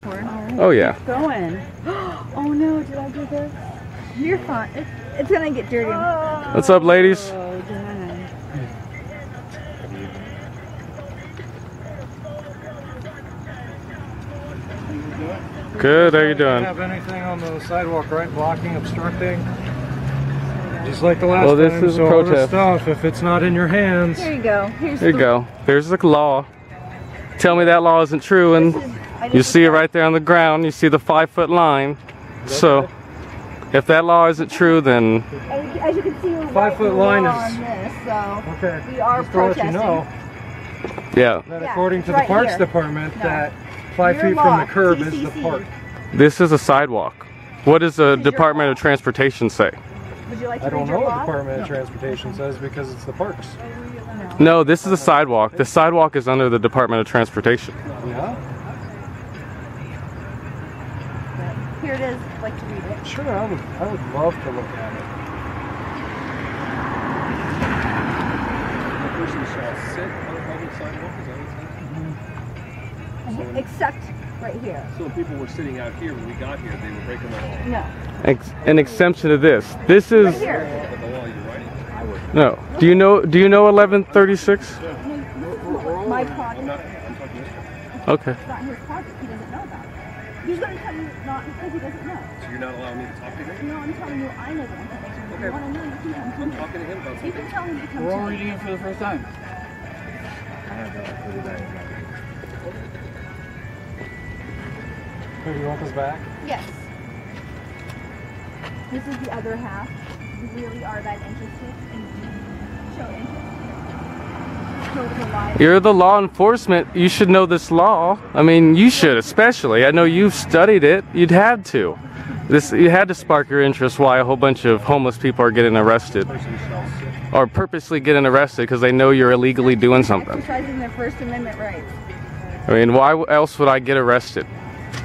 Oh yeah. Keep going. Oh no, did I do this? You're fine. It's gonna get dirty. What's up, ladies? Oh, Good, how you doing? Have anything on the sidewalk, right? Blocking, obstructing? Just like the last well, this time, is so a protest. all this stuff, if it's not in your hands. Here you go. There you go. There's the law. Tell me that law isn't true, and you see it right there on the ground. You see the 5-foot line. So, if that law isn't true, then... As you can see, we're 5-foot line is... on this, so okay. we are just to let protesting. you know, yeah. that according to the right Parks here. Department, No. that 5 Your feet law, from the curb is TCC. the park. This is a sidewalk. What does the Department of Transportation say? Would you like to I don't read know your what law? the Department of Transportation says because it's the parks. No, this is a sidewalk. The sidewalk is under the Department of Transportation. Yeah? Here it is. I'd like to read it. Sure, I would love to look at it. The person shall sit on a public sidewalk, is that what it's saying? Except right here. So if people were sitting out here when we got here, they were breaking the law. No. An exemption to this. This is... Right here. But the law you're writing? I would. No. Do you know 1136? My project. I'm talking this. Okay. It's not his project. He doesn't know about it. He's going to tell you not because he doesn't know. So you're not allowing me to talk to him? No, I'm telling you I know the information. If you want to know, you can come to I'm me. talking to him about You can something. tell him to come We're to all me. reading it for the first time. Here, you want this back? Yes. This is the other half. If you really are that interested in show interest. Go to the live. You're the law enforcement. You should know this law. I mean, you should especially. I know you've studied it. You'd had to. You had to spark your interest why a whole bunch of homeless people are getting arrested. Or purposely getting arrested because they know you're illegally doing something. Exercising their First Amendment rights. I mean, why else would I get arrested?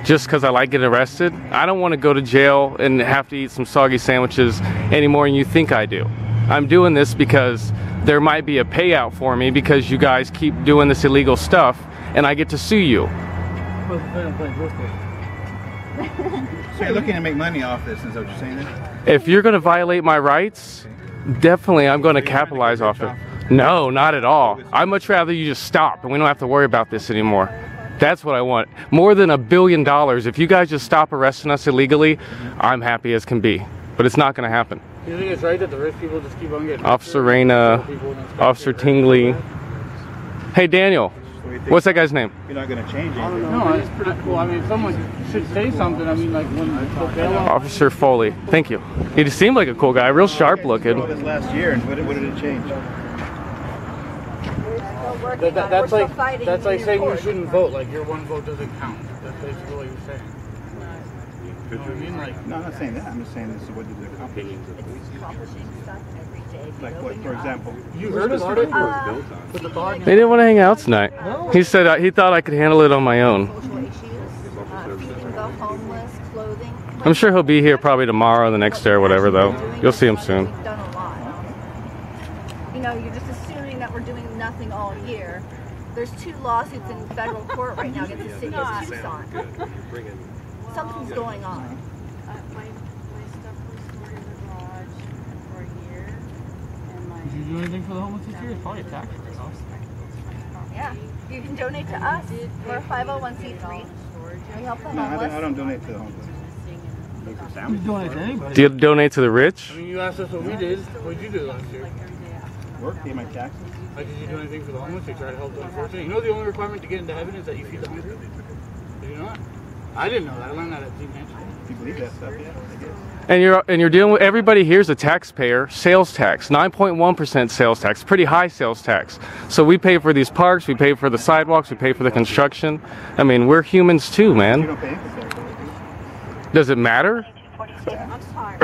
Just because I like getting arrested? I don't want to go to jail and have to eat some soggy sandwiches any more than you think I do. I'm doing this because there might be a payout for me because you guys keep doing this illegal stuff and I get to sue you. So you're looking to make money off this, is that what you're saying then? If you're going to violate my rights, definitely I'm going to capitalize off it. No, not at all. I'd much rather you just stop and we don't have to worry about this anymore. That's what I want. More than $1 billion. If you guys just stop arresting us illegally, I'm happy as can be. But it's not going to happen. You think it's right that the rich people just keep on getting... Officer Reyna, Officer Tingley. Hey Daniel, what's that guy's name? You're not going to change anything. No, it's pretty cool. I mean, someone should say something. I mean, like when OPL... Officer Foley. Thank you. He just seemed like a cool guy, real sharp looking. This last year, and what did it change? That's like saying you shouldn't vote. Like your one vote doesn't count. That's basically what you're saying. You know what I mean? Like, no, I'm not saying that. I'm just saying this is what did it accomplish. Like what, for example? You heard about it? With the dog? They didn't want to hang out tonight. He said he thought I could handle it on my own. I'm sure he'll be here probably tomorrow or the next day or whatever though. You'll see him soon. You know, you're just assuming that we're doing nothing all year. There's 2 lawsuits in federal court right now against the city of Tucson. Something's going on. My stuff was stored in the garage for a year. And Did you do anything for the homeless this year? It's probably a tax write-off. Yeah, you can donate to us. We're a 501c3. We help the No, homeless. I don't donate to the homeless. You donate to anybody. Do you donate to the rich? I mean, you asked us what we did. What did you do last year? Work, pay my taxes. Like, did you do anything for the homeless? You try to help the unfortunate? You know the only requirement to get into heaven is that you feed the hungry? Did you know that? I didn't know that. I learned that at Team Mansion. If you believe that stuff, yeah, I guess. And you're dealing with everybody here's a taxpayer, sales tax, 9.1% sales tax, pretty high sales tax. So we pay for these parks, we pay for the sidewalks, we pay for the construction. I mean, we're humans too, man. You don't pay income tax. Does it matter?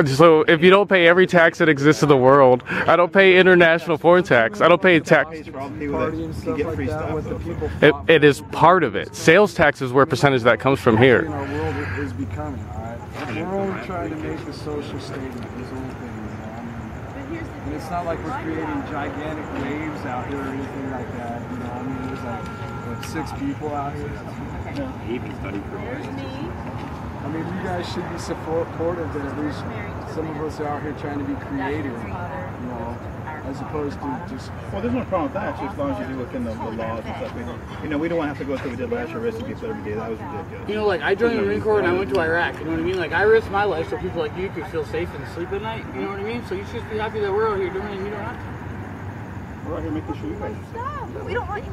So if you don't pay every tax that exists in the world, I don't pay international foreign tax. I don't pay tax. For all the people that can get free stuff. It is part of it. Sales tax is where a percentage of that comes from here. Our world is becoming, alright? We're only trying to make a social statement, this whole thing, you know? I mean, and it's not like we're creating gigantic waves out here or anything like that, you know? I mean, there's like, what, 6 people out here? Even study for maybe you guys should be supportive that at least some of us are out here trying to be creative, you know, as opposed to just... Well, there's no problem with that, just as long as you do within the laws and stuff. You know, we don't want to have to go through what we did last year, arresting people every day. That was ridiculous. You know, like, I joined the Marine Corps and I went to Iraq, you know what I mean? Like, I risked my life so people like you could feel safe and sleep at night, you know what I mean? So you should be happy that we're out here doing it and you don't have to. We're out here making sure you guys are safe. We don't want you.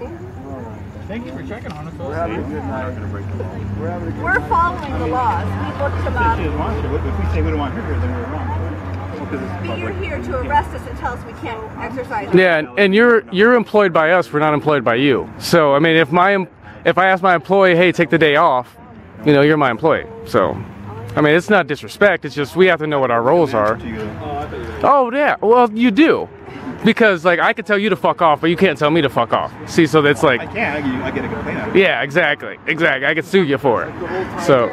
Thank you for checking on us. We're having a good night. We're having a good We're night. following the laws. We looked them up. She doesn't want to. If we say we don't want her here, then we're wrong. But you're here to arrest us and tell us we can't exercise. Yeah, and you're employed by us. We're not employed by you. So I mean, if I ask my employee, hey, take the day off, you know, you're my employee. So I mean, it's not disrespect. It's just we have to know what our roles are. Oh yeah, well you do. Because like I could tell you to fuck off, but you can't tell me to fuck off. See, so that's like I can't. I get a complaint out of it. yeah, exactly. I could sue you for it. So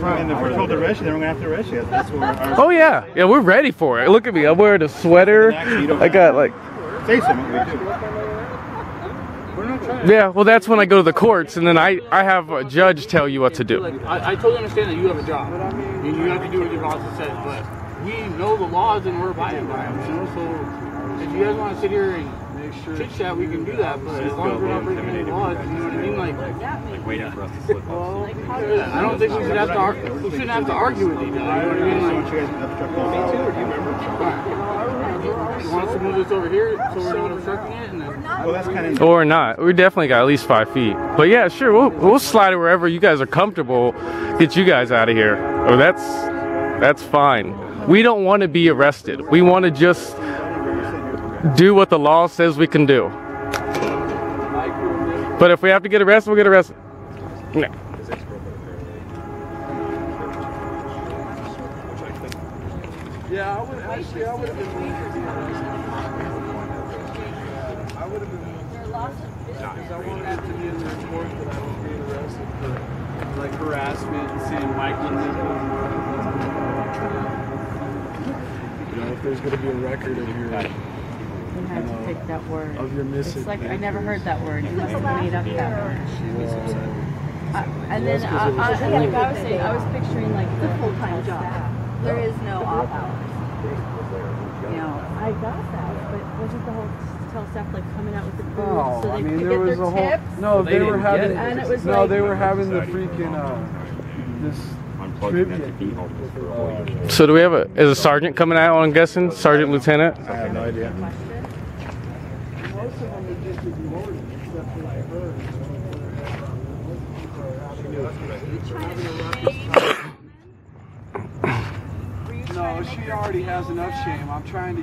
And if we're told to arrest you, then we're gonna have to arrest you. That's what our oh yeah, we're ready for it. Look at me. I'm wearing a sweater. I got like say something. We do. yeah. Well, that's when I go to the courts, and then I have a judge tell you what to do. Like, I totally understand that you have a job. And you have to do what your boss says, but we know the laws and we're abiding by them, you know? So if you guys want to sit here and chit chat, we can do that, but as long as we're not breaking any laws, you know what I mean? Like waiting for us to slip up. I don't think we should have to argue. We shouldn't have to argue with each other. You know what I mean? Like, you want us to move this over here so we're not obstructing it, and then Well, that's kind of. Or not. We definitely got at least 5 feet. But yeah, sure, we'll slide it wherever you guys are comfortable. Get you guys out of here. Oh, that's fine. We don't want to be arrested. We want to just do what the law says we can do. But if we have to get arrested, we'll get arrested. No. Yeah, I would have been. I would have been because I wanted it to be in the report that I was being arrested for like harassment and saying Michael nipples. You know, if there's going to be a record of your, You had to pick that word. of your missing. It's like I never heard that word. You must have made up that word. And then like I was saying, I was picturing like the full-time job. There is no off hours. You know, I got that, but wasn't the whole tell staff like coming out with the food Oh, so they I mean, could there get was their a whole. tips? No, they were having. And it was no, like, they were having the freaking this trivia. So do we have is a sergeant coming out, I'm guessing? Sergeant, lieutenant? I have no idea. Most of them are just ignored except for like her. No, she already has enough shame. I'm trying to